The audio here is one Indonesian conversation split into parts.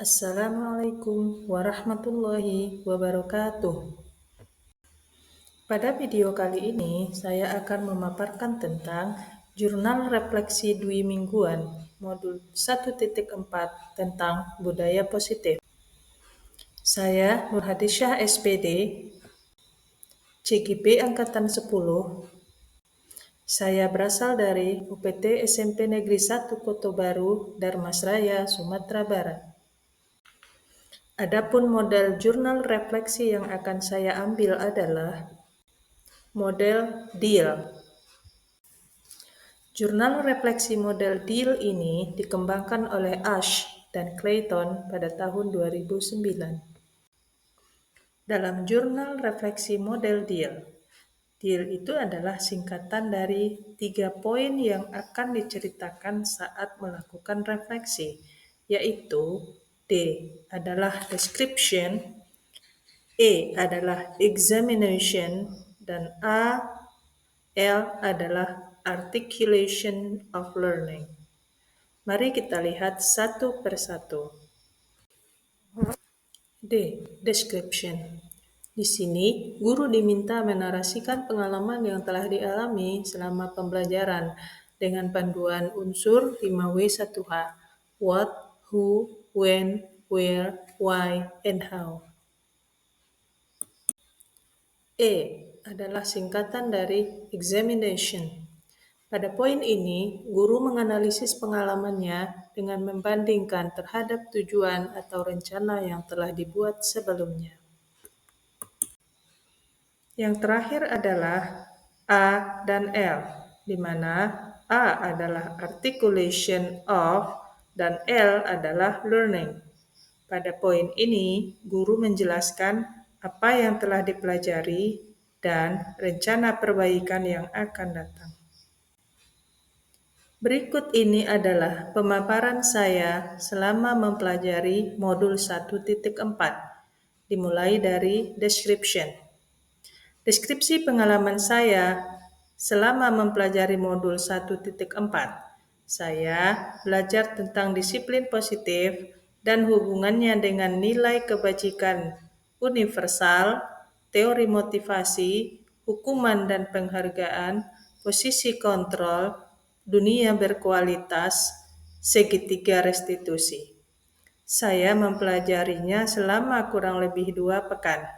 Assalamualaikum warahmatullahi wabarakatuh. Pada video kali ini, saya akan memaparkan tentang Jurnal Refleksi Dwi Mingguan, Modul 1.4 tentang Budaya Positif. Saya Nur Hadisyah SPD, CGP Angkatan 10. Saya berasal dari UPT SMP Negeri 1 Koto Baru, Darmasraya, Sumatera Barat. Adapun model jurnal refleksi yang akan saya ambil adalah model DIL. Jurnal refleksi model DIL ini dikembangkan oleh Ash dan Clayton pada tahun 2009. Dalam jurnal refleksi model DIL, DIL itu adalah singkatan dari 3 poin yang akan diceritakan saat melakukan refleksi, yaitu D adalah description, E adalah examination, dan L adalah articulation of learning. Mari kita lihat satu persatu. D. Description. Di sini, guru diminta menarasikan pengalaman yang telah dialami selama pembelajaran dengan panduan unsur 5W1H. What, who, when, where, why, and how. E adalah singkatan dari examination. Pada poin ini, guru menganalisis pengalamannya dengan membandingkan terhadap tujuan atau rencana yang telah dibuat sebelumnya. Yang terakhir adalah A dan L, di mana A adalah articulation of dan L adalah learning. Pada poin ini, guru menjelaskan apa yang telah dipelajari dan rencana perbaikan yang akan datang. Berikut ini adalah pemaparan saya selama mempelajari modul 1.4, dimulai dari description. Deskripsi pengalaman saya selama mempelajari modul 1.4. Saya belajar tentang disiplin positif dan hubungannya dengan nilai kebajikan universal, teori motivasi, hukuman dan penghargaan, posisi kontrol, dunia berkualitas, segitiga restitusi. Saya mempelajarinya selama kurang lebih 2 pekan.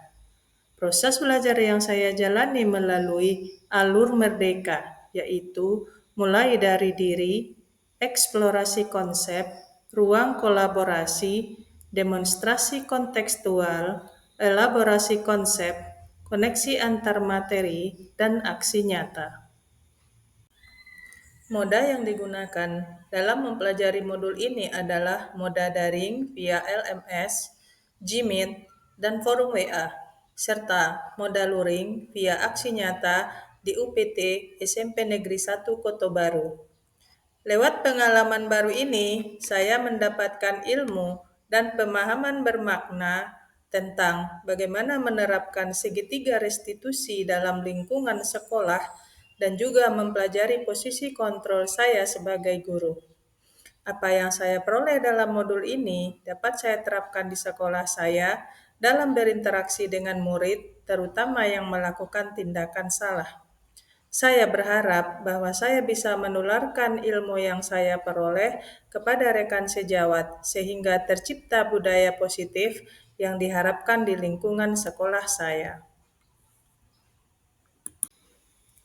Proses belajar yang saya jalani melalui alur merdeka, yaitu mulai dari diri, eksplorasi konsep, ruang kolaborasi, demonstrasi kontekstual, elaborasi konsep, koneksi antar materi, dan aksi nyata. Moda yang digunakan dalam mempelajari modul ini adalah moda daring via LMS, Gmeet, dan forum WA, serta moda luring via aksi nyata di UPT SMP Negeri 1 Koto Baru. Lewat pengalaman baru ini, saya mendapatkan ilmu dan pemahaman bermakna tentang bagaimana menerapkan segitiga restitusi dalam lingkungan sekolah dan juga mempelajari posisi kontrol saya sebagai guru. Apa yang saya peroleh dalam modul ini dapat saya terapkan di sekolah saya dalam berinteraksi dengan murid, terutama yang melakukan tindakan salah. Saya berharap bahwa saya bisa menularkan ilmu yang saya peroleh kepada rekan sejawat sehingga tercipta budaya positif yang diharapkan di lingkungan sekolah saya.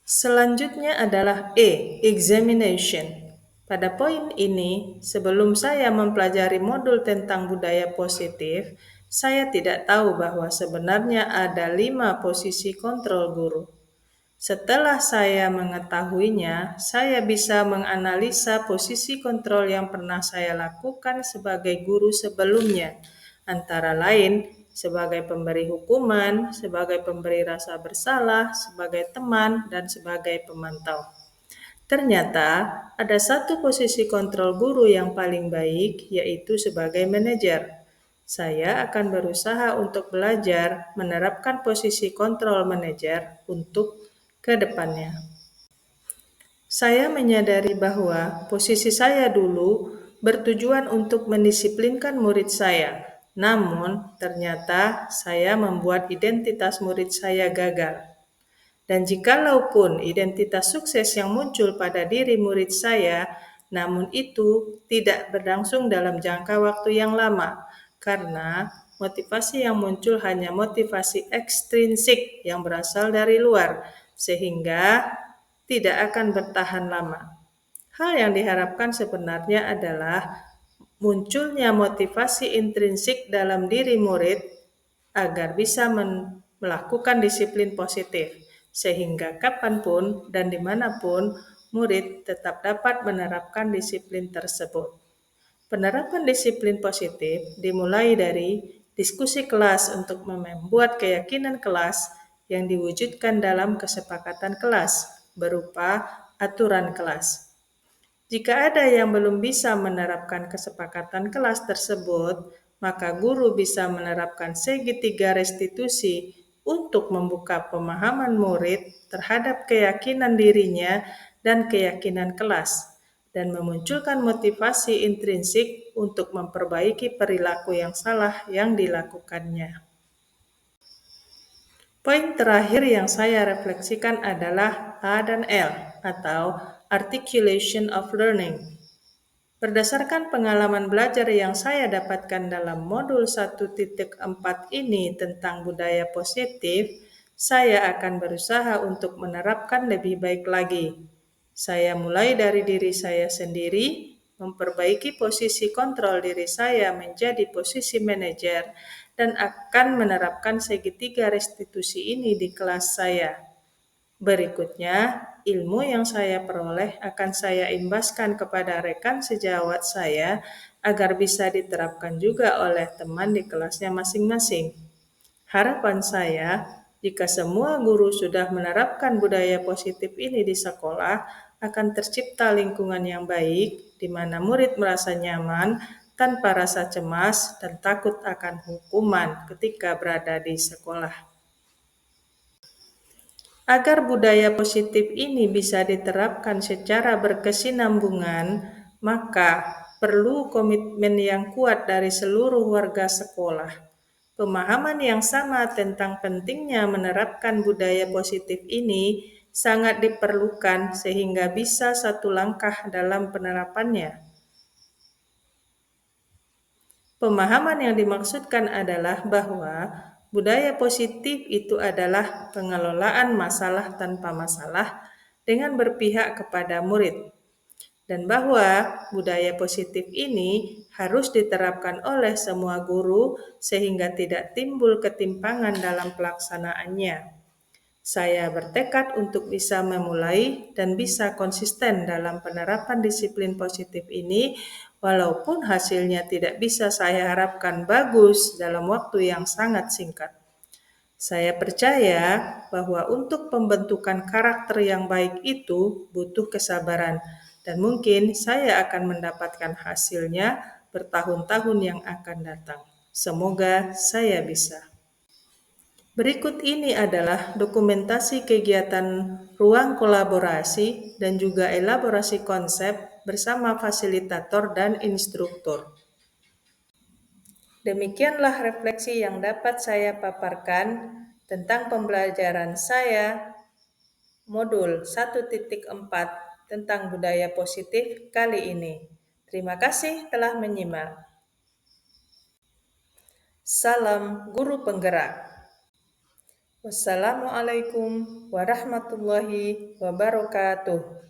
Selanjutnya adalah E, examination. Pada poin ini, sebelum saya mempelajari modul tentang budaya positif, saya tidak tahu bahwa sebenarnya ada 5 posisi kontrol guru. Setelah saya mengetahuinya, saya bisa menganalisa posisi kontrol yang pernah saya lakukan sebagai guru sebelumnya, antara lain sebagai pemberi hukuman, sebagai pemberi rasa bersalah, sebagai teman, dan sebagai pemantau. Ternyata ada satu posisi kontrol guru yang paling baik, yaitu sebagai manajer. Saya akan berusaha untuk belajar menerapkan posisi kontrol manajer untuk ke depannya. Saya menyadari bahwa posisi saya dulu bertujuan untuk mendisiplinkan murid saya. Namun, ternyata saya membuat identitas murid saya gagal. Dan jikalaupun identitas sukses yang muncul pada diri murid saya, namun itu tidak berlangsung dalam jangka waktu yang lama, karena motivasi yang muncul hanya motivasi ekstrinsik yang berasal dari luar, sehingga tidak akan bertahan lama. Hal yang diharapkan sebenarnya adalah munculnya motivasi intrinsik dalam diri murid agar bisa melakukan disiplin positif, sehingga kapanpun dan dimanapun murid tetap dapat menerapkan disiplin tersebut. Penerapan disiplin positif dimulai dari diskusi kelas untuk membuat keyakinan kelas yang diwujudkan dalam kesepakatan kelas berupa aturan kelas. Jika ada yang belum bisa menerapkan kesepakatan kelas tersebut, maka guru bisa menerapkan segitiga restitusi untuk membuka pemahaman murid terhadap keyakinan dirinya dan keyakinan kelas, dan memunculkan motivasi intrinsik untuk memperbaiki perilaku yang salah yang dilakukannya. Poin terakhir yang saya refleksikan adalah A dan L, atau Articulation of Learning. Berdasarkan pengalaman belajar yang saya dapatkan dalam modul 1.4 ini tentang budaya positif, saya akan berusaha untuk menerapkan lebih baik lagi. Saya mulai dari diri saya sendiri, memperbaiki posisi kontrol diri saya menjadi posisi manajer, dan akan menerapkan segitiga restitusi ini di kelas saya. Berikutnya, ilmu yang saya peroleh akan saya imbaskan kepada rekan sejawat saya agar bisa diterapkan juga oleh teman di kelasnya masing-masing. Harapan saya, jika semua guru sudah menerapkan budaya positif ini di sekolah, akan tercipta lingkungan yang baik di mana murid merasa nyaman tanpa rasa cemas dan takut akan hukuman ketika berada di sekolah. Agar budaya positif ini bisa diterapkan secara berkesinambungan, maka perlu komitmen yang kuat dari seluruh warga sekolah. Pemahaman yang sama tentang pentingnya menerapkan budaya positif ini sangat diperlukan sehingga bisa satu langkah dalam penerapannya. Pemahaman yang dimaksudkan adalah bahwa budaya positif itu adalah pengelolaan masalah tanpa masalah dengan berpihak kepada murid, dan bahwa budaya positif ini harus diterapkan oleh semua guru sehingga tidak timbul ketimpangan dalam pelaksanaannya. Saya bertekad untuk bisa memulai dan bisa konsisten dalam penerapan disiplin positif ini, walaupun hasilnya tidak bisa saya harapkan bagus dalam waktu yang sangat singkat. Saya percaya bahwa untuk pembentukan karakter yang baik itu butuh kesabaran, dan mungkin saya akan mendapatkan hasilnya bertahun-tahun yang akan datang. Semoga saya bisa. Berikut ini adalah dokumentasi kegiatan ruang kolaborasi dan juga elaborasi konsep bersama fasilitator dan instruktur. Demikianlah refleksi yang dapat saya paparkan tentang pembelajaran saya modul 1.4 tentang budaya positif kali ini. Terima kasih telah menyimak. Salam Guru Penggerak. Wassalamualaikum warahmatullahi wabarakatuh.